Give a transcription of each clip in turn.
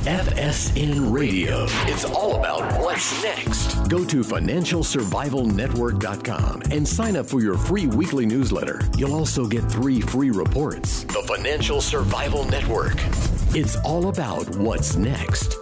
FSN Radio. It's all about what's next. Go to financialsurvivalnetwork.com and sign up for your free weekly newsletter. You'll also get 3 free reports. The Financial Survival Network. It's all about what's next.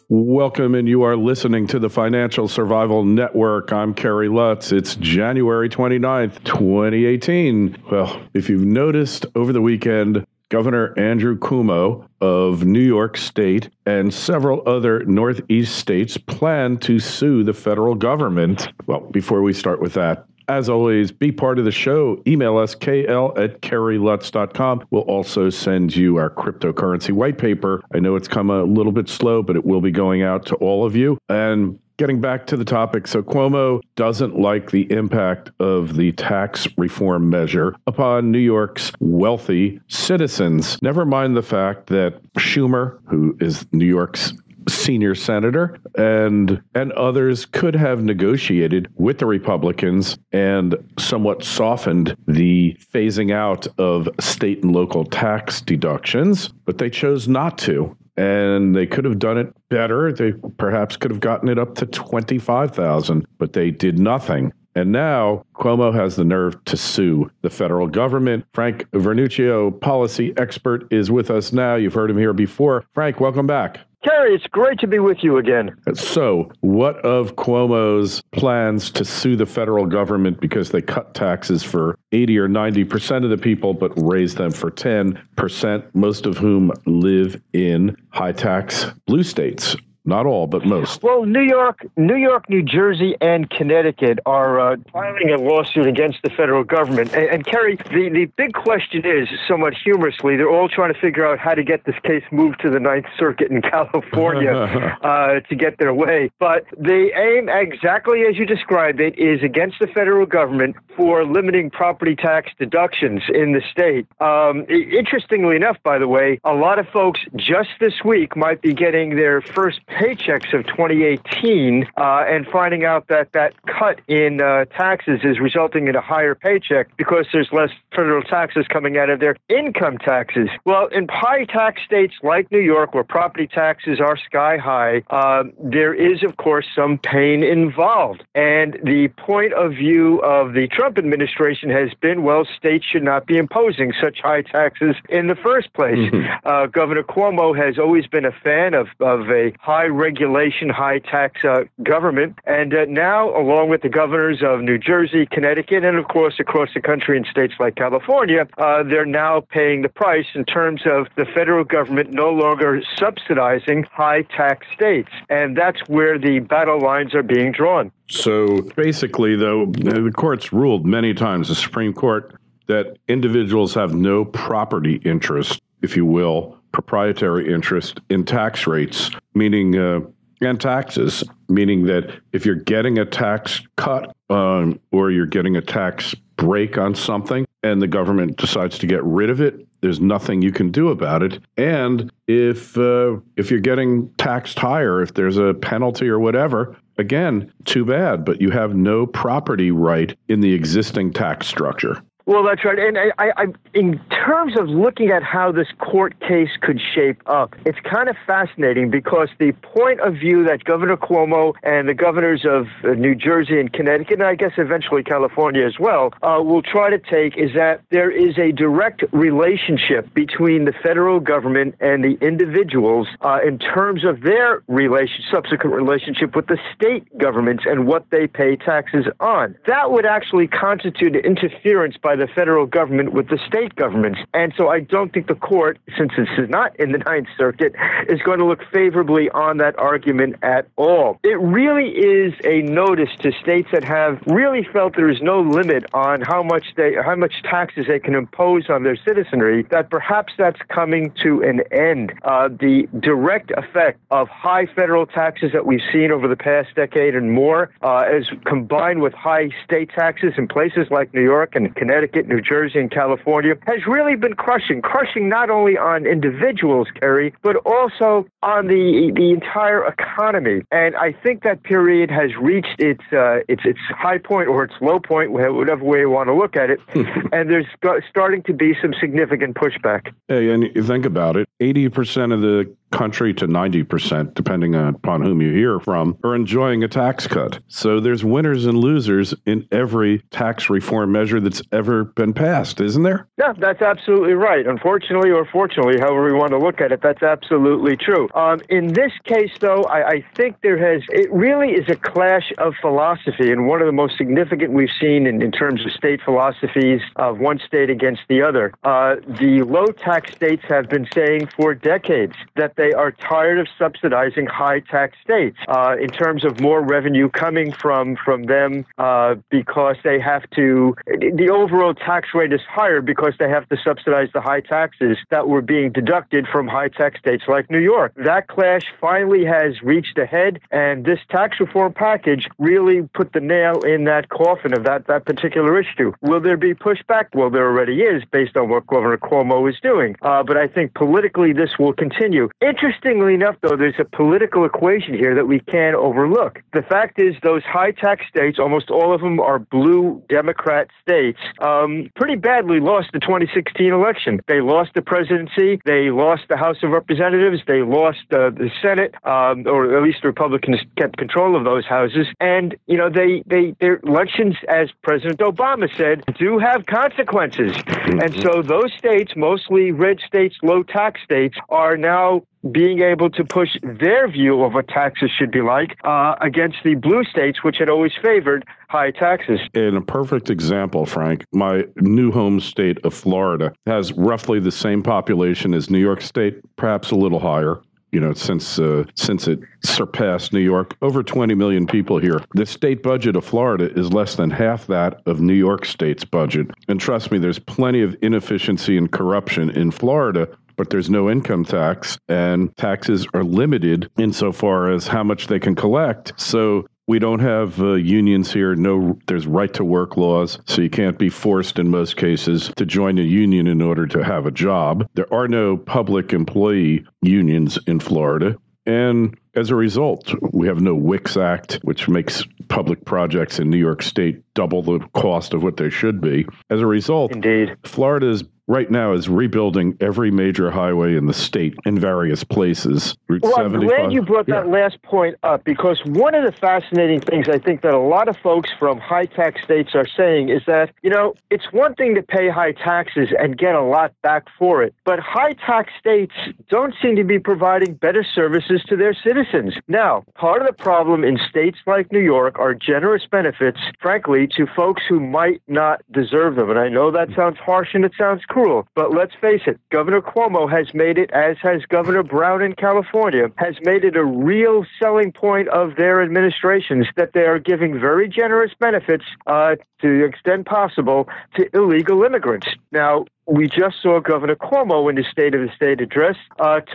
Welcome, and you are listening to the Financial Survival Network. I'm Kerry Lutz. It's January 29th, 2018. Well, if you've noticed over the weekend, Governor Andrew Cuomo of New York State and several other Northeast states plan to sue the federal government. Well, before we start with that, as always, be part of the show. Email us, kl@kerrylutz.com. We'll also send you our cryptocurrency white paper. I know it's come a little bit slow, but it will be going out to all of you. And getting back to the topic, so Cuomo doesn't like the impact of the tax reform measure upon New York's wealthy citizens. Never mind the fact that Schumer, who is New York's senior senator, and others could have negotiated with the Republicans and somewhat softened the phasing out of state and local tax deductions, but they chose not to. And they could have done it better. They perhaps could have gotten it up to $25,000, but they did nothing. And now Cuomo has the nerve to sue the federal government. Frank Vernuccio, policy expert, is with us now. You've heard him here before. Frank, welcome back. Kerry, it's great to be with you again. So, what of Cuomo's plans to sue the federal government because they cut taxes for 80 or 90% of the people, but raise them for 10%, most of whom live in high-tax blue states? Not all, but most. Well, New York, New Jersey, and Connecticut are filing a lawsuit against the federal government. And Kerry, the big question is, somewhat humorously, they're all trying to figure out how to get this case moved to the Ninth Circuit in California to get their way. But the aim, exactly as you described it, is against the federal government for limiting property tax deductions in the state. Interestingly enough, by the way, a lot of folks just this week might be getting their first paychecks of 2018 and finding out that cut in taxes is resulting in a higher paycheck because there's less federal taxes coming out of their income taxes. Well, in high tax states like New York, where property taxes are sky high, there is, of course, some pain involved. And the point of view of the Trump administration has been, well, states should not be imposing such high taxes in the first place. Mm-hmm. Governor Cuomo has always been a fan of a high regulation, high tax government. And now, along with the governors of New Jersey, Connecticut, and of course across the country in states like California, they're now paying the price in terms of the federal government no longer subsidizing high tax states. And that's where the battle lines are being drawn. So basically, though, the court's ruled many times, the Supreme Court, that individuals have no property interest, if you will, proprietary interest in tax rates, meaning and taxes, meaning that if you're getting a tax cut or you're getting a tax break on something and the government decides to get rid of it, there's nothing you can do about it. And if you're getting taxed higher, if there's a penalty or whatever, again, too bad, but you have no property right in the existing tax structure. Well, that's right. And I, in terms of looking at how this court case could shape up, it's kind of fascinating because the point of view that Governor Cuomo and the governors of New Jersey and Connecticut, and I guess eventually California as well, will try to take is that there is a direct relationship between the federal government and the individuals in terms of their subsequent relationship with the state governments and what they pay taxes on. That would actually constitute interference by the federal government with the state governments. And so I don't think the court, since this is not in the Ninth Circuit, is going to look favorably on that argument at all. It really is a notice to states that have really felt there is no limit on how much taxes they can impose on their citizenry, that perhaps that's coming to an end. The direct effect of high federal taxes that we've seen over the past decade and more, as combined with high state taxes in places like New York and Connecticut Connecticut, New Jersey, and California has really been crushing not only on individuals, Kerry, but also on the entire economy. And I think that period has reached its high point or its low point, whatever way you want to look at it. And there's starting to be some significant pushback. Hey, and you think about it, 80% of the country to 90%, depending upon whom you hear from, are enjoying a tax cut. So there's winners and losers in every tax reform measure that's ever been passed, isn't there? Yeah, that's absolutely right. Unfortunately or fortunately, however we want to look at it, that's absolutely true. In this case, though, I think it really is a clash of philosophy, and one of the most significant we've seen in terms of state philosophies of one state against the other. The low-tax states have been saying for decades that they are tired of subsidizing high-tax states in terms of more revenue coming from them because they have to, the overall tax rate is higher because they have to subsidize the high taxes that were being deducted from high-tax states like New York. That clash finally has reached a head, and this tax reform package really put the nail in that coffin of that particular issue. Will there be pushback? Well, there already is, based on what Governor Cuomo is doing. But I think politically this will continue. Interestingly enough, though, there's a political equation here that we can't overlook. The fact is those high-tax states, almost all of them are blue Democrat states, pretty badly lost the 2016 election. They lost the presidency, they lost the House of Representatives, they lost the Senate, or at least the Republicans kept control of those houses. And, their elections, as President Obama said, do have consequences. And so those states, mostly red states, low-tax states, are now being able to push their view of what taxes should be like against the blue states, which had always favored high taxes. In a perfect example, Frank, my new home state of Florida has roughly the same population as New York State, perhaps a little higher. Since it surpassed New York, over 20 million people here. The state budget of Florida is less than half that of New York State's budget. And trust me, there's plenty of inefficiency and corruption in Florida, but there's no income tax, and taxes are limited insofar as how much they can collect. So we don't have unions here. There's right-to-work laws, so you can't be forced in most cases to join a union in order to have a job. There are no public employee unions in Florida. And as a result, we have no WICS Act, which makes public projects in New York State double the cost of what they should be. As a result, indeed, Florida right now is rebuilding every major highway in the state in various places. Route 75. I'm glad you brought that last point up, because one of the fascinating things I think that a lot of folks from high-tax states are saying is that, it's one thing to pay high taxes and get a lot back for it, but high-tax states don't seem to be providing better services to their citizens. Now, part of the problem in states like New York are generous benefits, frankly, to folks who might not deserve them. And I know that sounds harsh and it sounds cruel, but let's face it, Governor Cuomo has made it, as has Governor Brown in California, has made it a real selling point of their administrations that they are giving very generous benefits to the extent possible to illegal immigrants. Now, we just saw Governor Cuomo in his State of the State address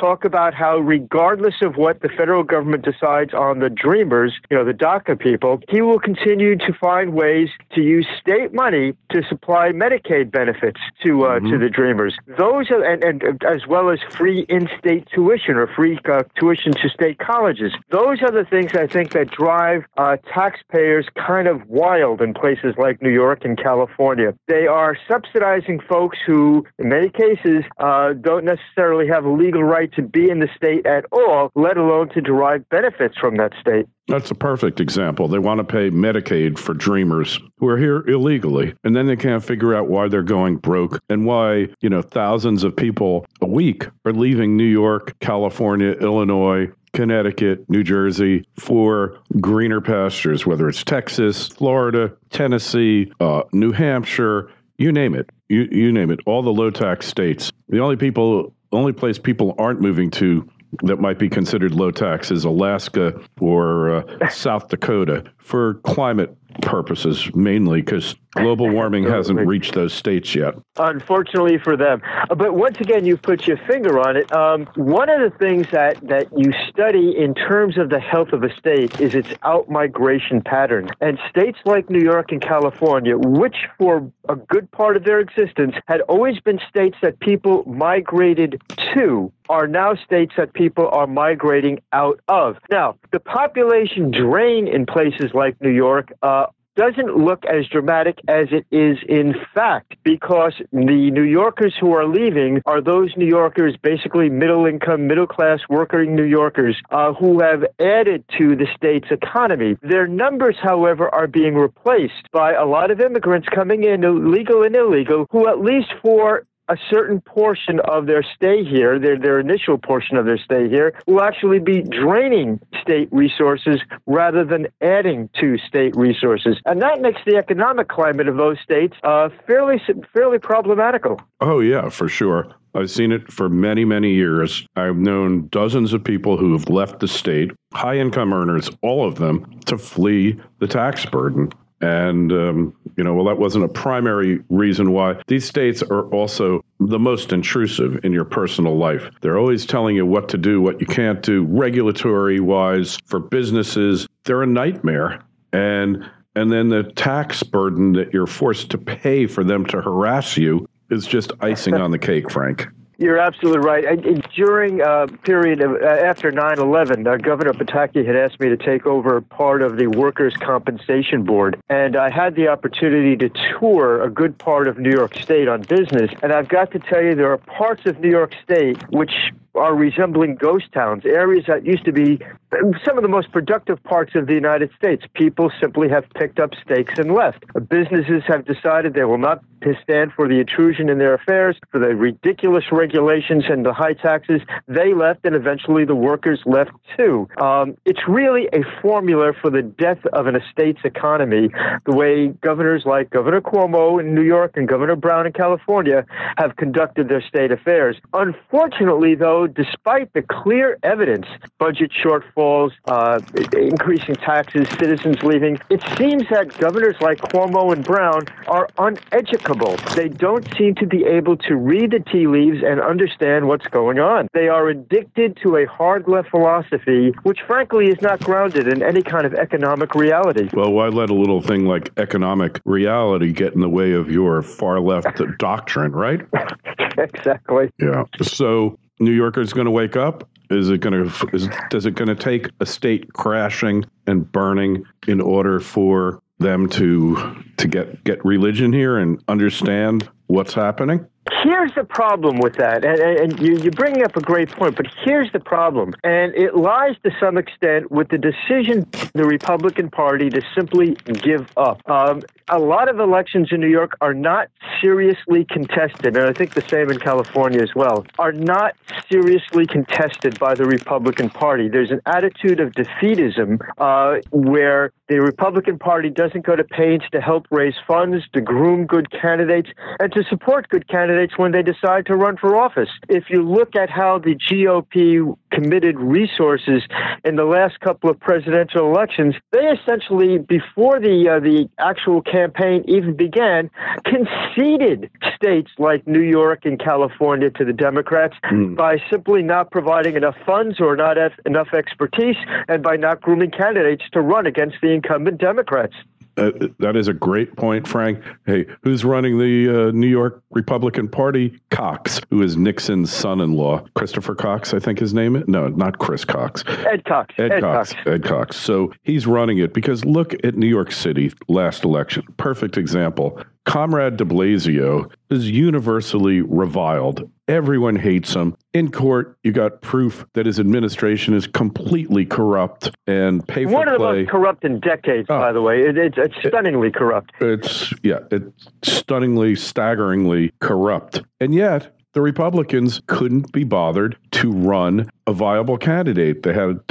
talk about how regardless of what the federal government decides on the Dreamers, the DACA people, he will continue to find ways to use state money to supply Medicaid benefits to the Dreamers. Those are, and as well as free in-state tuition or free tuition to state colleges. Those are the things I think that drive taxpayers kind of wild in places like New York and California. They are subsidizing folks who, in many cases, don't necessarily have a legal right to be in the state at all, let alone to derive benefits from that state. That's a perfect example. They want to pay Medicaid for Dreamers who are here illegally, and then they can't figure out why they're going broke and why, thousands of people a week are leaving New York, California, Illinois, Connecticut, New Jersey for greener pastures, whether it's Texas, Florida, Tennessee, New Hampshire, you name it. You name it. All the low-tax states. The only place people aren't moving to that might be considered low tax is Alaska or South Dakota for climate purposes, mainly because global warming hasn't reached those states yet. Unfortunately for them. But once again, you put your finger on it. One of the things that you study in terms of the health of a state is its out-migration pattern. And states like New York and California, which for a good part of their existence had always been states that people migrated to, are now states that people are migrating out of. Now, the population drain in places like New York doesn't look as dramatic as it is in fact, because the New Yorkers who are leaving are those New Yorkers, basically middle-income, middle-class working New Yorkers, who have added to the state's economy. Their numbers, however, are being replaced by a lot of immigrants coming in, legal and illegal, who at least for a certain portion of their stay here, their initial portion of their stay here, will actually be draining state resources rather than adding to state resources. And that makes the economic climate of those states fairly problematical. Oh, yeah, for sure. I've seen it for many, many years. I've known dozens of people who have left the state, high-income earners, all of them, to flee the tax burden. And, that wasn't a primary reason why. These states are also the most intrusive in your personal life. They're always telling you what to do, what you can't do, regulatory-wise, for businesses. They're a nightmare. And then the tax burden that you're forced to pay for them to harass you is just icing on the cake, Frank. You're absolutely right. During a period of after 9/11, Governor Pataki had asked me to take over part of the Workers' Compensation Board, and I had the opportunity to tour a good part of New York State on business. And I've got to tell you, there are parts of New York State which are resembling ghost towns, areas that used to be some of the most productive parts of the United States. People simply have picked up stakes and left. Businesses have decided they will not stand for the intrusion in their affairs, for the ridiculous regulations and the high taxes. They left, and eventually the workers left too. It's really a formula for the death of an state's economy, the way governors like Governor Cuomo in New York and Governor Brown in California have conducted their state affairs. Unfortunately, though, despite the clear evidence, budget shortfalls, increasing taxes, citizens leaving, it seems that governors like Cuomo and Brown are uneducable. They don't seem to be able to read the tea leaves and understand what's going on. They are addicted to a hard-left philosophy, which frankly is not grounded in any kind of economic reality. Well, why let a little thing like economic reality get in the way of your far-left doctrine, right? Exactly. Yeah. So New Yorkers going to wake up? Is it going to take a state crashing and burning in order for them to get religion here and understand what's happening? Here's the problem with that, and you're bringing up a great point, but here's the problem, and it lies to some extent with the decision of the Republican Party to simply give up. A lot of elections in New York are not seriously contested, and I think the same in California as well, are not seriously contested by the Republican Party. There's an attitude of defeatism where the Republican Party doesn't go to pains to help raise funds, to groom good candidates, and to support good candidates when they decide to run for office. If you look at how the GOP committed resources in the last couple of presidential elections, they essentially, before the actual campaign even began, conceded states like New York and California to the Democrats by simply not providing enough funds or not enough expertise, and by not grooming candidates to run against the incumbent Democrats. That is a great point, Frank. Hey, who's running the New York Republican Party? Cox, who is Nixon's son-in-law. Christopher Cox, I think his name is. No, not Chris Cox. Ed Cox. Ed Cox. So he's running it because look at New York City last election. Perfect example. Comrade de Blasio is universally reviled. Everyone hates him. In court, you got proof that his administration is completely corrupt and pay for play. One of the most corrupt in decades, by the way. It's stunningly corrupt. It's stunningly, staggeringly corrupt. And yet, the Republicans couldn't be bothered to run a viable candidate. They had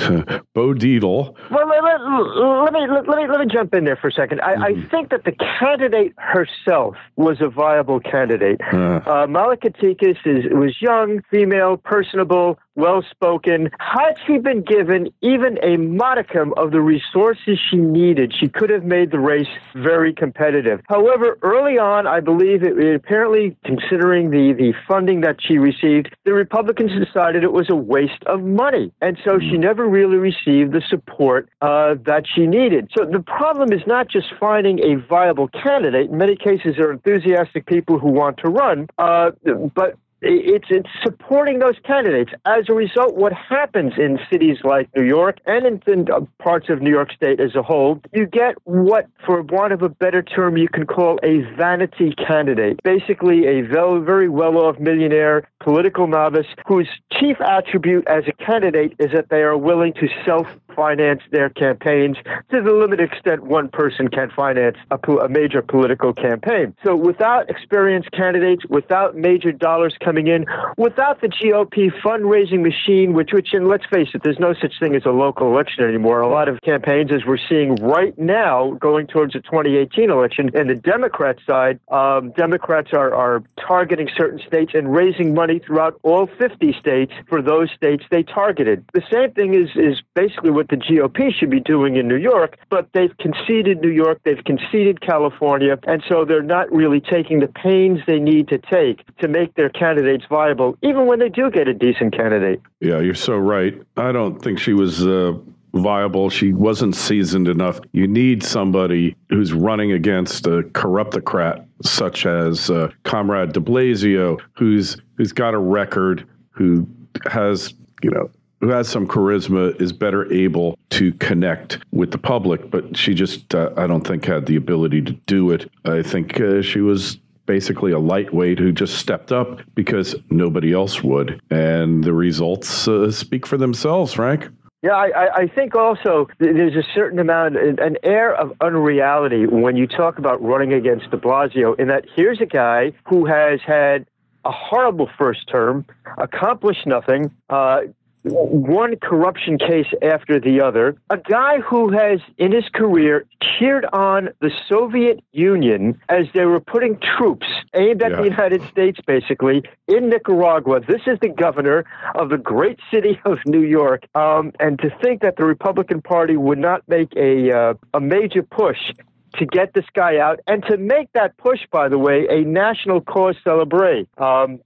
Bo Dietl. Well, let me jump in there for a second. I think that the candidate herself was a viable candidate. Malika Tikis was young, female, personable, well-spoken. Had she been given even a modicum of the resources she needed, she could have made the race very competitive. However, early on, I believe apparently, considering the funding that she received, the Republicans decided it was a waste of money. And so she never really received the support that she needed. So the problem is not just finding a viable candidate. In many cases, there are enthusiastic people who want to run, but it's supporting those candidates. As a result, what happens in cities like New York and in parts of New York State as a whole, you get what, for want of a better term, you can call a vanity candidate. Basically, a very well-off millionaire, political novice, whose chief attribute as a candidate is that they are willing to self-finance their campaigns to the limited extent one person can finance a major political campaign. So without experienced candidates, without major dollars coming in, without the GOP fundraising machine, which, and let's face it, there's no such thing as a local election anymore. A lot of campaigns, as we're seeing right now, going towards the 2018 election, and the Democrat side, Democrats are targeting certain states and raising money throughout all 50 states for those states they targeted. The same thing is basically what the GOP should be doing in New York, but they've conceded New York, they've conceded California, and so they're not really taking the pains they need to take to make their candidates viable, even when they do get a decent candidate. Yeah, you're so right. I don't think she was viable. She wasn't seasoned enough. You need somebody who's running against a corruptocrat such as Comrade de Blasio, who's got a record, who has some charisma, is better able to connect with the public, but she just, I don't think, had the ability to do it. I think she was basically a lightweight who just stepped up because nobody else would. And the results speak for themselves, Frank. Yeah, I think also there's a certain amount, an air of unreality when you talk about running against de Blasio, in that here's a guy who has had a horrible first term, accomplished nothing, one corruption case after the other, a guy who has, in his career, cheered on the Soviet Union as they were putting troops aimed at the United States, basically, in Nicaragua. This is the governor of the great city of New York. And to think that the Republican Party would not make a major push to get this guy out, and to make that push, by the way, a national cause célèbre.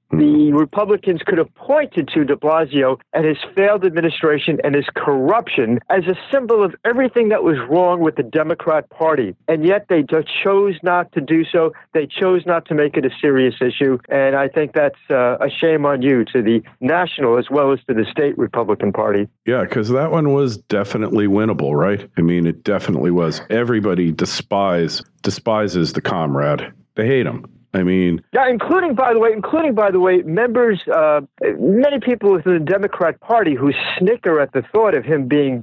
The Republicans could have pointed to de Blasio and his failed administration and his corruption as a symbol of everything that was wrong with the Democrat Party. And yet they chose not to do so. They chose not to make it a serious issue. And I think that's a shame on you, to the national as well as to the state Republican Party. Yeah, because that one was definitely winnable, right? I mean, it definitely was. Everybody despises the comrade. They hate him. I mean, yeah, including by the way, members, many people within the Democrat Party who snicker at the thought of him being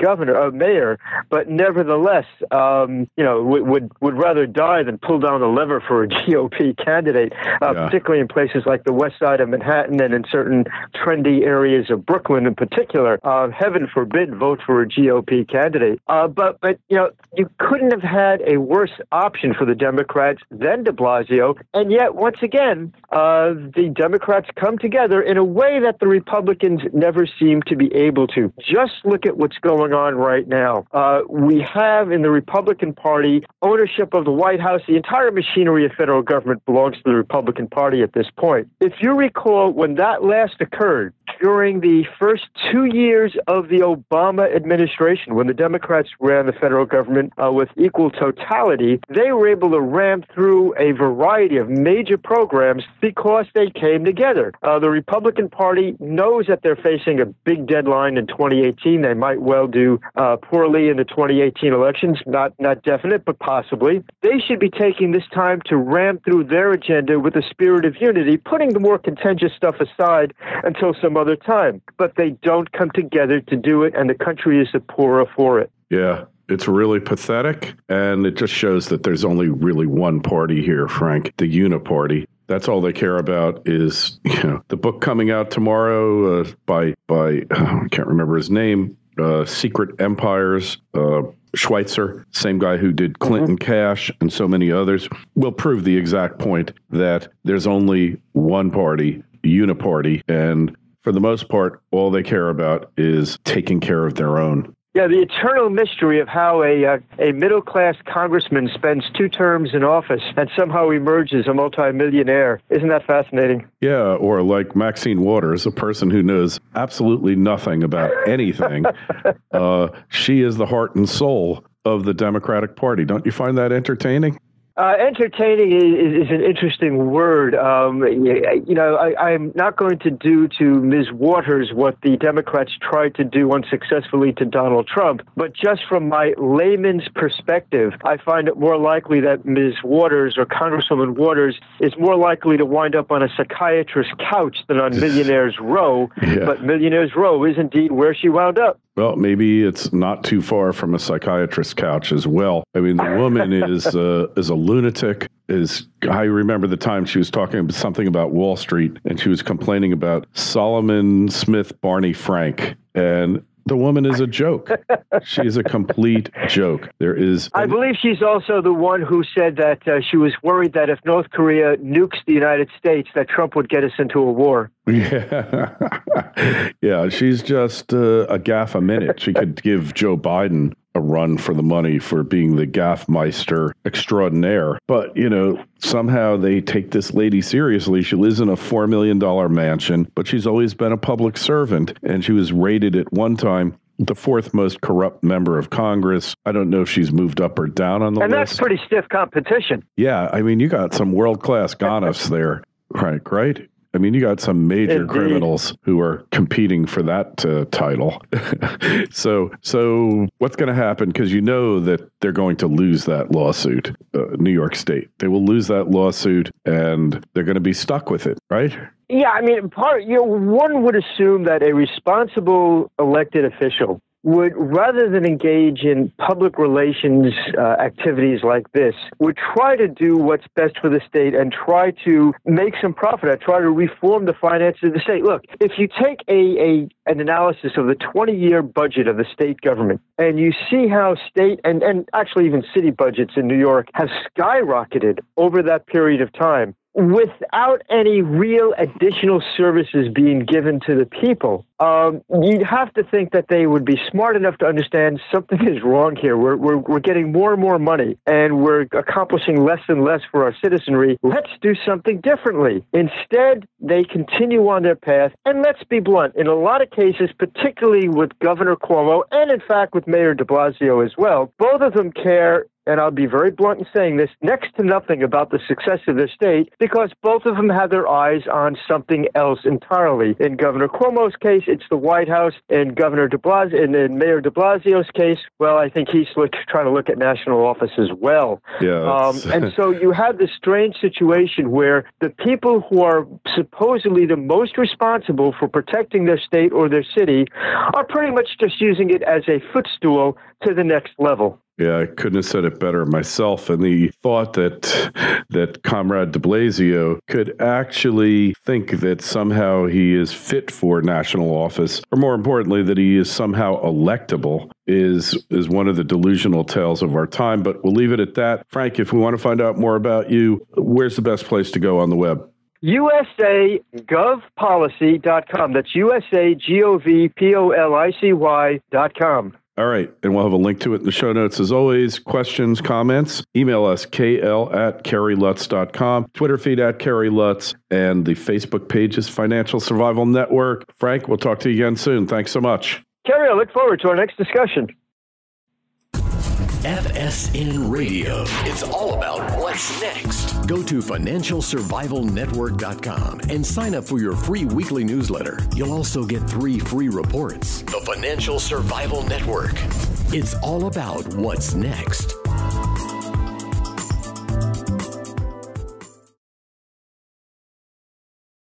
mayor, but nevertheless, would rather die than pull down the lever for a GOP candidate, particularly in places like the west side of Manhattan and in certain trendy areas of Brooklyn in particular. Heaven forbid vote for a GOP candidate. But you couldn't have had a worse option for the Democrats than de Blasio, and yet, once again, the Democrats come together in a way that the Republicans never seem to be able to. Just look at what's going on right now. We have in the Republican Party ownership of the White House. The entire machinery of federal government belongs to the Republican Party at this point. If you recall, when that last occurred, during the first 2 years of the Obama administration, when the Democrats ran the federal government with equal totality, they were able to ram through a variety of major programs because they came together. The Republican Party knows that they're facing a big deadline in 2018. They might well do poorly in the 2018 elections, not definite, but possibly. They should be taking this time to ram through their agenda with a spirit of unity, putting the more contentious stuff aside until some other time. But they don't come together to do it, and the country is the poorer for it. Yeah. It's really pathetic, and it just shows that there's only really one party here, Frank, the Uniparty. That's all they care about is, the book coming out tomorrow by I can't remember his name, Secret Empires. Schweitzer, same guy who did Clinton Cash and so many others, will prove the exact point that there's only one party, uniparty, and for the most part, all they care about is taking care of their own. Yeah, the eternal mystery of how a middle-class congressman spends 2 terms in office and somehow emerges a multimillionaire. Isn't that fascinating? Yeah, or like Maxine Waters, a person who knows absolutely nothing about anything. She is the heart and soul of the Democratic Party. Don't you find that entertaining? Entertaining is an interesting word. I'm not going to do to Ms. Waters what the Democrats tried to do unsuccessfully to Donald Trump, but just from my layman's perspective, I find it more likely that Ms. Waters or Congresswoman Waters is more likely to wind up on a psychiatrist's couch than on Millionaire's Row, but Millionaire's Row is indeed where she wound up. Well, maybe it's not too far from a psychiatrist's couch as well. I mean, the woman is a lunatic. I remember the time she was talking something about Wall Street, and she was complaining about Solomon Smith Barney Frank, and the woman is a joke. She's a complete joke. I believe she's also the one who said that she was worried that if North Korea nukes the United States, that Trump would get us into a war. Yeah. Yeah, she's just a gaffe a minute. She could give Joe Biden a run for the money for being the gaffmeister extraordinaire. But, somehow they take this lady seriously. She lives in a $4 million mansion, but she's always been a public servant. And she was rated at one time the 4th most corrupt member of Congress. I don't know if she's moved up or down on the list. And that's pretty stiff competition. Yeah, I mean, you got some world-class gonuffs there, right? I mean, you got some major criminals who are competing for that title. So what's going to happen? Because you know that they're going to lose that lawsuit, New York State. They will lose that lawsuit, and they're going to be stuck with it, right? Yeah, I mean, one would assume that a responsible elected official would, rather than engage in public relations activities like this, would try to do what's best for the state and try to make some profit, try to reform the finances of the state. Look, if you take an analysis of the 20-year budget of the state government, and you see how state and actually even city budgets in New York have skyrocketed over that period of time, without any real additional services being given to the people, you'd have to think that they would be smart enough to understand something is wrong here. We're getting more and more money, and we're accomplishing less and less for our citizenry. Let's do something differently. Instead, they continue on their path, and let's be blunt, in a lot of cases, particularly with Governor Cuomo, and in fact with Mayor de Blasio as well, both of them care, and I'll be very blunt in saying this, next to nothing about the success of their state, because both of them have their eyes on something else entirely. In Governor Cuomo's case, it's the White House. In Governor de Blasio, in Mayor de Blasio's case, well, I think he's trying to look at national office as well. Yeah. And so you have this strange situation where the people who are supposedly the most responsible for protecting their state or their city are pretty much just using it as a footstool to the next level. Yeah, I couldn't have said it better myself. And the thought that Comrade de Blasio could actually think that somehow he is fit for national office, or more importantly, that he is somehow electable, is one of the delusional tales of our time. But we'll leave it at that. Frank, if we want to find out more about you, where's the best place to go on the web? USAGovpolicy.com. That's USAGovpolicy.com. All right. And we'll have a link to it in the show notes. As always, questions, comments, email us, kl@kerrylutz.com, Twitter feed @KerryLutz, and the Facebook page is Financial Survival Network. Frank, we'll talk to you again soon. Thanks so much. Kerry, I look forward to our next discussion. FSN Radio. It's all about what's next. Go to financialsurvivalnetwork.com and sign up for your free weekly newsletter. You'll also get 3 free reports. The Financial Survival Network. It's all about what's next.